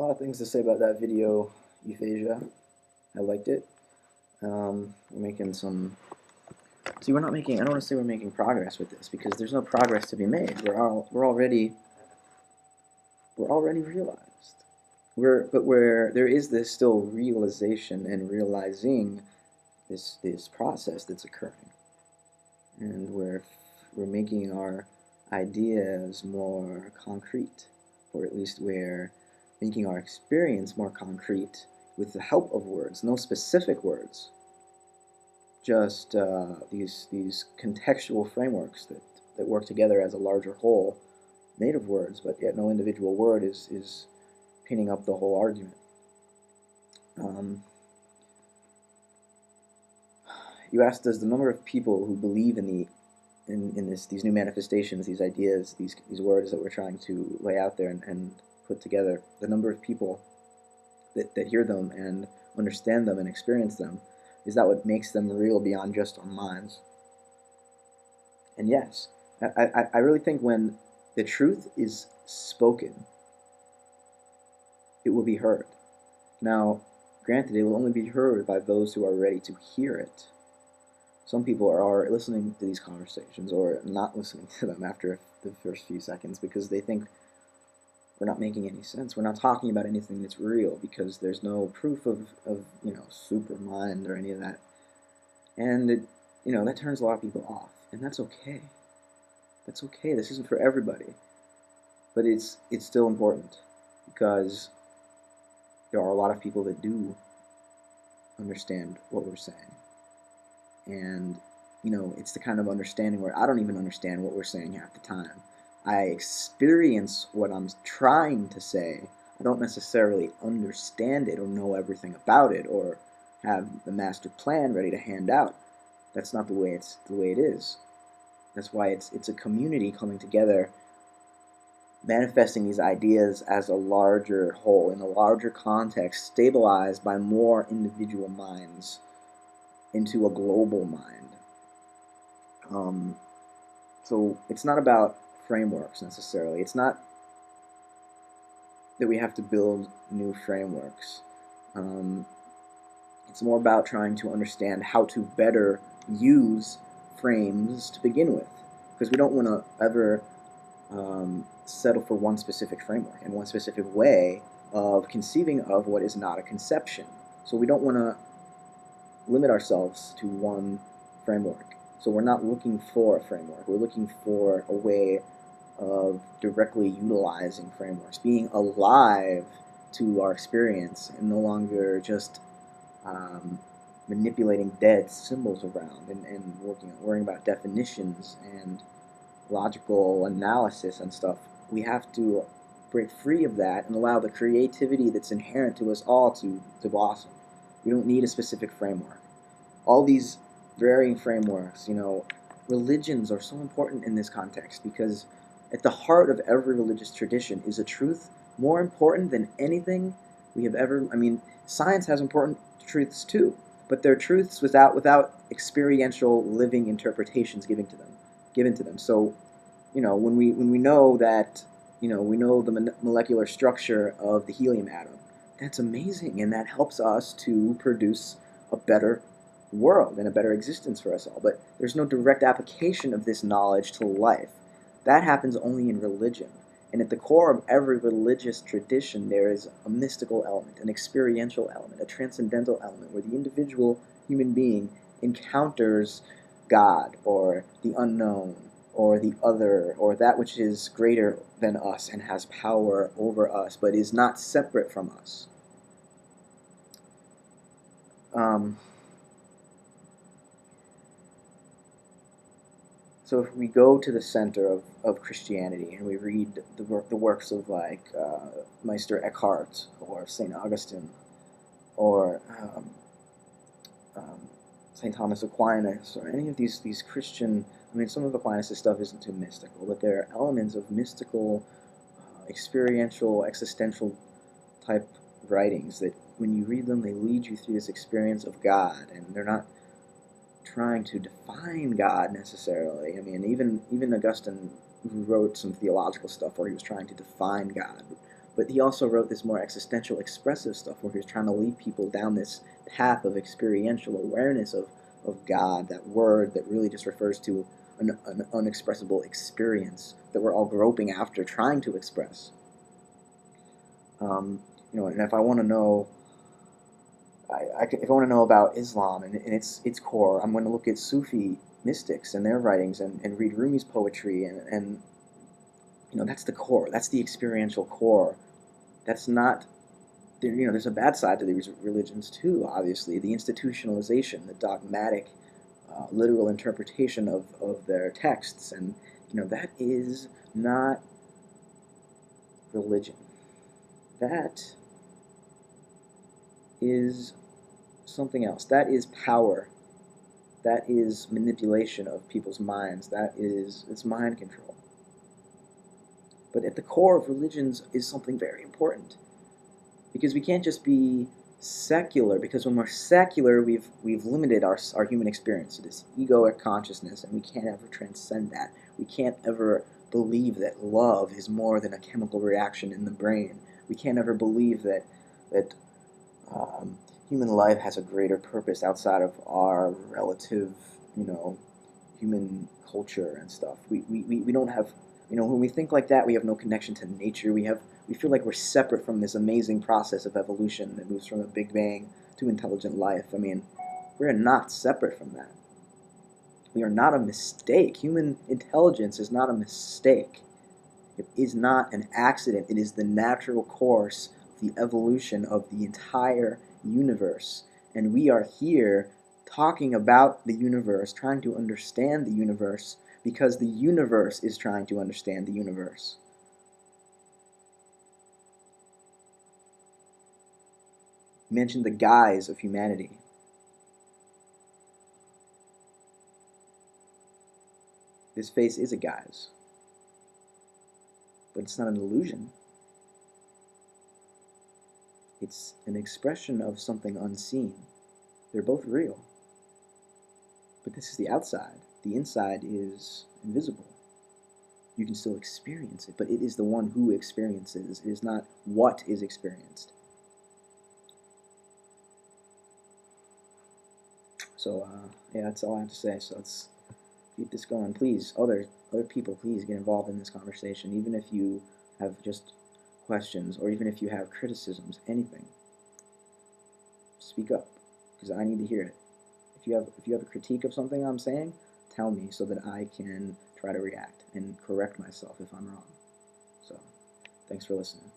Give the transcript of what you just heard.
A lot of things to say about that video, Euphasia. I liked it. We're making some. See, we're not making. I don't want to say we're making progress with this because there's no progress to be made. We're already realized. But where there is this still realization and realizing this process that's occurring, and we're making our ideas more concrete, or at least we're making our experience more concrete with the help of words, no specific words, just these contextual frameworks that work together as a larger whole, made of words, but yet no individual word is pinning up the whole argument. You asked, does the number of people who believe in these new manifestations, these ideas, these words that we're trying to lay out there and put together, the number of people that hear them and understand them and experience them, is that what makes them real beyond just our minds? And yes, I really think when the truth is spoken, it will be heard. Now, granted, it will only be heard by those who are ready to hear it. Some people are listening to these conversations or not listening to them after the first few seconds because they think we're not making any sense. We're not talking about anything that's real because there's no proof of super mind or any of that. And that turns a lot of people off, and that's okay. That's okay. This isn't for everybody, but it's still important because there are a lot of people that do understand what we're saying. And, it's the kind of understanding where I don't even understand what we're saying half the time. I experience what I'm trying to say. I don't necessarily understand it or know everything about it or have the master plan ready to hand out. That's not the way it is. That's why it's a community coming together, manifesting these ideas as a larger whole, in a larger context, stabilized by more individual minds into a global mind. So it's not about frameworks necessarily. It's not that we have to build new frameworks. It's more about trying to understand how to better use frames to begin with, because we don't want to ever settle for one specific framework and one specific way of conceiving of what is not a conception. So we don't want to limit ourselves to one framework. So we're not looking for a framework. We're looking for a way of directly utilizing frameworks, being alive to our experience and no longer just manipulating dead symbols around and worrying about definitions and logical analysis and stuff. We have to break free of that and allow the creativity that's inherent to us all to blossom. We don't need a specific framework. All these varying frameworks, religions are so important in this context because at the heart of every religious tradition is a truth more important than anything we have ever. Science has important truths too, but they're truths without experiential living interpretations given to them. So, when we know that, we know the molecular structure of the helium atom, that's amazing, and that helps us to produce a better world and a better existence for us all. But there's no direct application of this knowledge to life. That happens only in religion. And at the core of every religious tradition, there is a mystical element, an experiential element, a transcendental element, where the individual human being encounters God or the unknown or the other or that which is greater than us and has power over us, but is not separate from us. So if we go to the center of Christianity and we read the works of Meister Eckhart or St. Augustine or St. Thomas Aquinas or any of these Christian, some of Aquinas' stuff isn't too mystical, but there are elements of mystical, experiential, existential type writings that when you read them, they lead you through this experience of God, and they're not trying to define God necessarily. Even Augustine wrote some theological stuff where he was trying to define God, But he also wrote this more existential, expressive stuff where he was trying to lead people down this path of experiential awareness of God, that word that really just refers to an unexpressible experience that we're all groping after, trying to express. And if I want to know, if I want to know about Islam and its core, I'm going to look at Sufi mystics and their writings and read Rumi's poetry, and that's the core. That's the experiential core. That's not, there's a bad side to these religions too, obviously. The institutionalization, the dogmatic, literal interpretation of their texts, and that is not religion. That is something else. That is power. That is manipulation of people's minds. It's mind control. But at the core of religions is something very important, because we can't just be secular, because when we're secular, we've limited our human experience to this egoic consciousness, and we can't ever transcend that. We can't ever believe that love is more than a chemical reaction in the brain. We can't ever believe that human life has a greater purpose outside of our relative, human culture and stuff. We don't have, when we think like that, we have no connection to nature. We feel like we're separate from this amazing process of evolution that moves from the Big Bang to intelligent life. I mean, we're not separate from that. We are not a mistake. Human intelligence is not a mistake. It is not an accident. It is the natural course of the evolution of the entire universe. And we are here talking about the universe, trying to understand the universe, because the universe is trying to understand the universe. Mention the guise of humanity. This face is a guise, but it's not an illusion. It's an expression of something unseen. They're both real. But this is the outside. The inside is invisible. You can still experience it, but it is the one who experiences. It is not what is experienced. So, yeah, that's all I have to say. So let's keep this going. Please, other people, please get involved in this conversation, even if you have just questions, or even if you have criticisms, anything. Speak up, because I need to hear it. If you have a critique of something I'm saying, tell me so that I can try to react and correct myself if I'm wrong. So, thanks for listening.